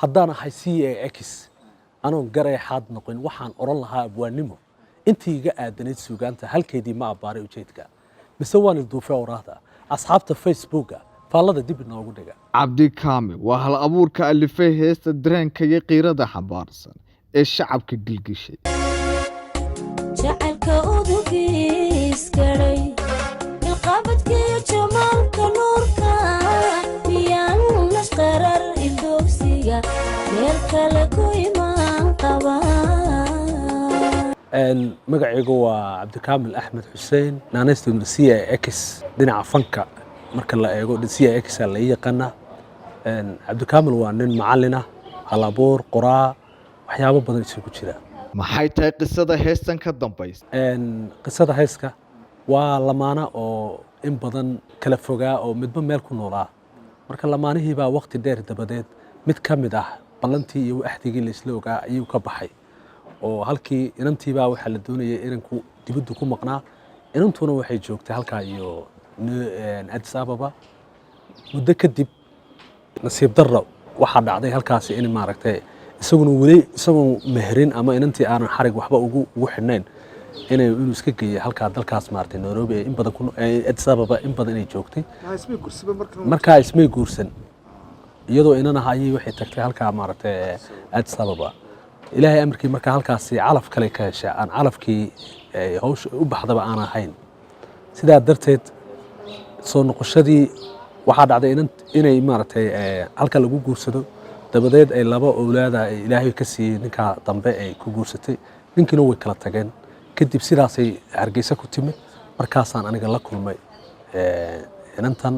haddaan ahay CAX anoon garay xaad noqon waxaan oran lahaa abwaanimo intii iga aadanayd suugaanta halkeedii ma abaaray ujeedka mise waan ilduufay oraahda asxaabta Facebooka faallada dib inoogu dhiga cabdi kaamil waa hal abuurka alifay heesta dareenka iyo qiirada xambaarsan ee shacabka gilgishay jacaylka udugiis garay ilqabadkii jamaalka nuurka miyaan nashqarar indogsiga meel kale ku imaan qabaan magacaygu waa cabdi kaamil axmed xuseen naanaysta CAX dhinaca fanka marka la eego CAX la yaqaana cabdi kaamil waa nin macallin ah hal abuur qoraa waxyaabo badan isugu jira maxay tahay qisada heestan ka dambaysa qisada heeska waa lamaana oo in badan kala fogaa oo midba meel ku noolaa marka lamaanihii baa waqti dheer dabadeed mid ka mid ah ballantii iyo axdigii la isla ogaa ayuu ka baxay oo halkii inantii baa waxa la doonayay inanku dibadda ku maqnaa inantuna waxay joogtay halkaa iyo Addis Ababa muddo kadib nasiib darro waxa dhacday halkaas in maaragtay isagoo meherin ama inantii aanan xarig waxba ugu xidhnayn inuu iska geeyay halkaa dalkaas maartay Nairobi in badan Addis Ababa in badan ay joogtay markaa ismay guursan iyadoo inana hayay waxay tagtay halkaa maartay Addis Ababa ilaahay amarkii markaa halkaas calaf kale ka heshay aan calafkii hawsha u baxdaba aan ahayn sidaa darteed soo noqoshadii waxaa dhacday inay maartay halka lagu guursado dabadeed ay laba awlaad ah ilaahay ka siiyay ninka dambe ay ku guursatay ninkiina way kala tageen kadib sidaasay Hargeysa ku timid markaasaan aniga la kulmay inantan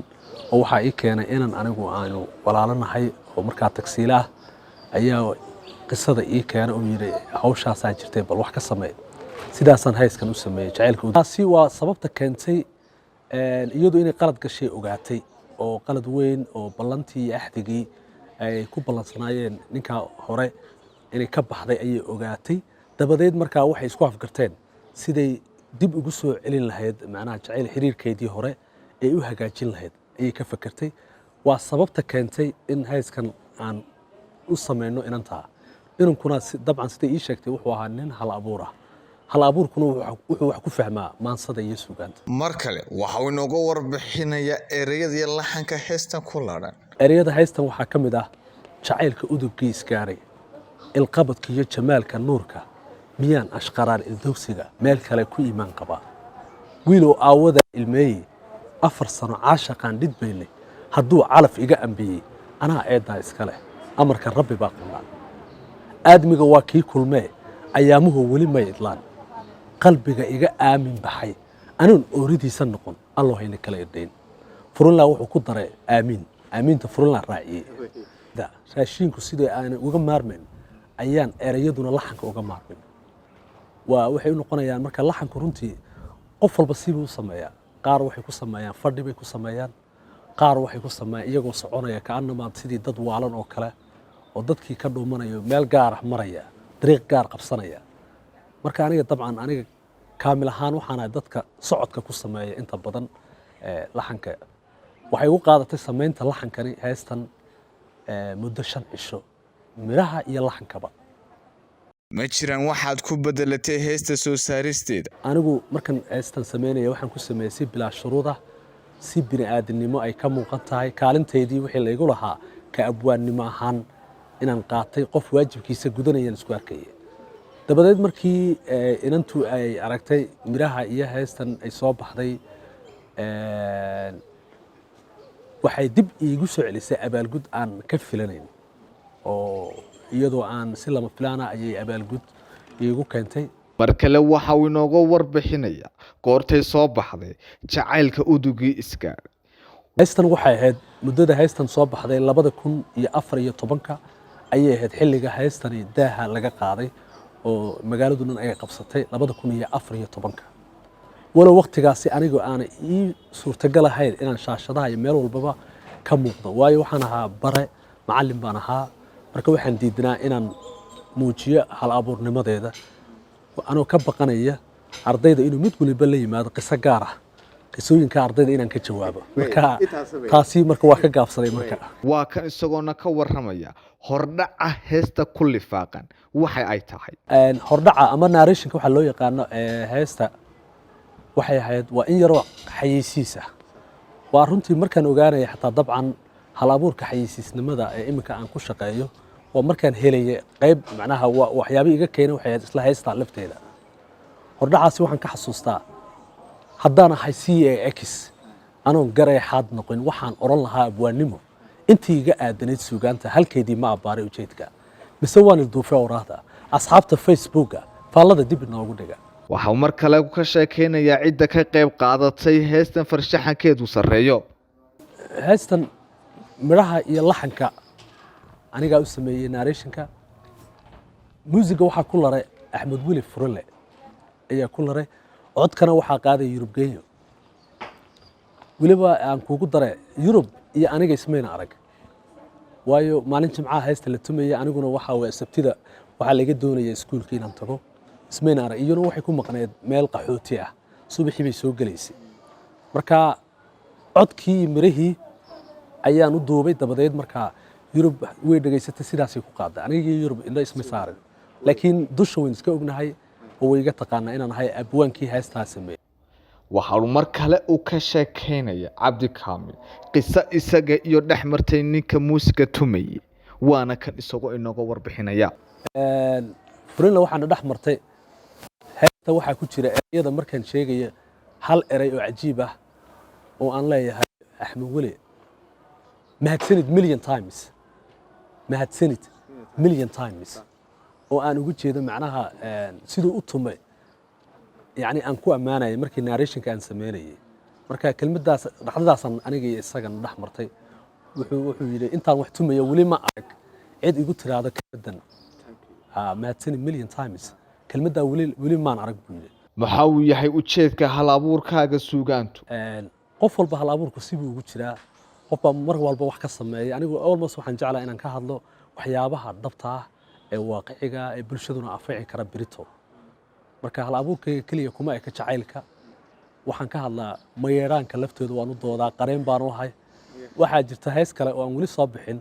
oo waxa ii keenay inaan anigu aanu walaalanahay oo markaa tagsiila ah ayaa qisada ii keenay oo yiri hawshaas ay jirtay bal wax ka sameey sidaasaan heeskan u sameeyay jacaylka taasi waa sababta keentay iyadoo inay qalad gashay ogaatay oo qalad weyn oo ballantii iyo axdigii ay ku ballansanaayeen ninka hore inay ka baxday ayay ogaatay dabadeed markaa waxay isku afgarteen siday dib ugu soo celin lahayd macnaha jacayl xiriirkeedii hore ay u hagaajin lahayd ayay ka fakartay waa sababta keentay in heeskan aan u sameeyno inantaa inankuna dabcan sida ii sheegtay wuxuu ahaa nin hal abuur ah hal abuurkuna wuxuu wax ku fahmaa maansada iyo suugaanta mar kale waxa uu inooga warbixinayaa ereyada iyo laxanka heestan ku laadhan ereyada heestan waxaa ka mid ah jacaylka uduggiis gaaray ilqabadka iyo jamaalka nuurka miyaan ashqaraan ildogsiga meel kale ku imaan qabaa wiilow aawada ilmeeyey 4 sano caashaqaan dhidbaynay hadduu calaf iga ambiyey anaa eeddaa iska leh amarka rabbi baa qullaan aadmiga waa kii kulmee ayaamuhu weli may idlaan qalbiga iga aamin baxay anoon ooridiisa noqon allo hayna kala edhayn furunlaa wuxuu ku daray aamiinta furunlaa raaciyey raashiinku sidii aanay uga maarmayn ayaan ereyaduna laxanka uga maarmin waxay u noqonayaan marka laxanku runtii qof walba sibuu u sameeyaa qaar waxay ku sameeyaan fadhi bay ku sameeyaan qaar waxay ku sameeyaan iyagoo soconaya kaanamaad sidii dad waalan oo kale oo dadkii ka dhuumanayo meel gaar ah maraya dariiq gaar qabsanaya marka aniga dabcan aniga kaamil ahaan waxaan ahay dadka socodka ku sameeya inta badan laxanka waxay u qaadatay sameynta laxankani heestan muddo 5 cisho miraha iyo laxankaba ma jiraan waxaad ku bedelatay heesta soo saaristeeda anigu markan heestan sameynaya waxaan ku sameeyay si bilaa shuruud ah si bini'aadanimo ay ka muuqan tahay kaalinteedii wixii la igu lahaa ka abwaannimo ahaan inaan qaatay qof waajibkiisa gudanayaan isku arkayay dabadeed markii inantu ay aragtay miraha iyo heestan ay soo baxday waxay dib iigu soo celisay abaalgud aan ka filanayn oo iyadoo aan si lama filaana ayay abaalgud iigu keentay mar kale waxa uu inooga warbixinayaa goortay soo baxday jacaylka udugii isgaaray heestan waxay ahayd muddada heestan soo baxday 2014 ayay ahayd xilliga heestani daaha laga qaaday oo magaaladu dhan ay qabsatay 2014 wala waqtigaasi aniga aan ii suurtagal ahayn inaan shaashadaha iyo meel walbaba ka muuqdo waayo waxaan ahaa bare macallin baan ahaa marka waxaan diidnaa inaan muujiyo hal abuurnimadeeda anoo ka baqanaya ardayda inuu mid waliba la yimaado qiso gaar ah qisooyinka ardayda inaan ka jawaabo marka taasi marka waa ka gaabsaday marka waa kan isagoona ka warramaya hordhaca heesta ku lifaaqan waxay ay tahay hordhaca ama narrationka waxa loo yaqaano heesta waxay ahayd waa in yaroo xayeysiis ah waa runtii markaan ogaanaya xataa dabcan hal abuurka xayeysiisnimada ee iminka aan ku shaqeeyo waa markaan helaya qayb macnaha waxyaabo iga keenay waxay ahayd isla heesta lafteeda hordhacaasi waxaan ka xasuustaa haddaan ahay CAX anoon garay xaad noqon waxaan oran lahaa abwaanimo intii iga aadanayd suugaanta halkeedii ma abbaaray ujeedka mise waan ilduufay oraahda asxaabta Facebooka faallada dib inoogu dhiga waxa uu mar kale ka sheekeynayaa cidda ka qayb qaadatay heestan farshaxankeedu sareeyo heestan midhaha iyo laxanka anigaa u sameeyey narrationka muusiga waxaa ku laray Axmed Weli Furle ayaa ku laray codkana waxaa qaaday Yurub Genyo weliba aan kugu daray Yurub iyo aniga ismayna arag waayo maalin jimcaha heesta la tumayay aniguna waxa way sabtida waxa laga doonayay iskuulka inaan tago ismayna arag iyana waxay ku maqneed meel qaxooti ah subaxii bay soo galeysay marka codkii mirihii ayaan u duubay dabadeed marka Yurub way dhageysatay sidaasay ku qaaday aniga iyo Yurub indha isma saarin laakiin dusha weyn iska ognahay oo way iga taqaanaa inaan ahay abwaankii heestaa sameeyay waxa uu mar kale uu ka sheekeynaya Cabdi Kaamil qisa isaga iyo dhaxmartay ninka muusiga tumayay waana kan isagoo inooga warbixinaya Furle waxaan dhaxmartay heesta waxa ku jira erayada markaan sheegaya hal eray oo cajiib ah oo aan leeyahay Axmed Weli mahadsanid million times oo aan ugu jeedo macnaha sidoo u tumay يعني أن كو أمانة مركي ناريشن كان سميني مركا كلمة داس رحلة أنا إسقى نحمرتي وحو يلي أنت وحتوم يا ولي ما أرك عيد يقول ترى هذا كذا ما تسني مليون تايمز كلمة دا ولي ما نعرف بيلي محاوي يحيى وتشيد كهالابور كاجا سوغانتو قفل بهالابور كسيبه وقول ترى قفل مرة والبا وحكي سمي يعني أول ما صبح نجعله إن كهذا وحيابها ضبطها واقعية بلشدنا أفعي كربريتو marka hal abuurka kaliya kuma ay ka jacaylka waxaan ka hadlaa mayeeraanka laftooda waan u doodaa qareen baan u ahay waxa jirta hees kale oo aan wali soo bixin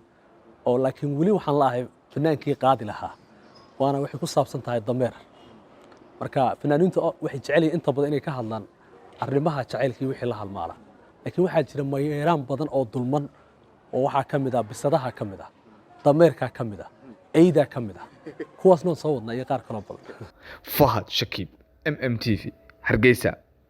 oo laakiin wali waxaan laahay fanaankii qaadi lahaa waana waxay ku saabsan tahay dameer marka fanaaniintu waxay jecel yihiin inta badan inay ka hadlaan arrimaha jacaylka iyo wixii la halmaala laakiin waxa jira mayeeraan badan oo dulman oo waxa kamid ah bisadaha kamid ah dameerka kamid ah ayda kamid ah kuwaasna soo wadnaa iyo qaar kale badan Fahad Shakib MMTV Hargeysa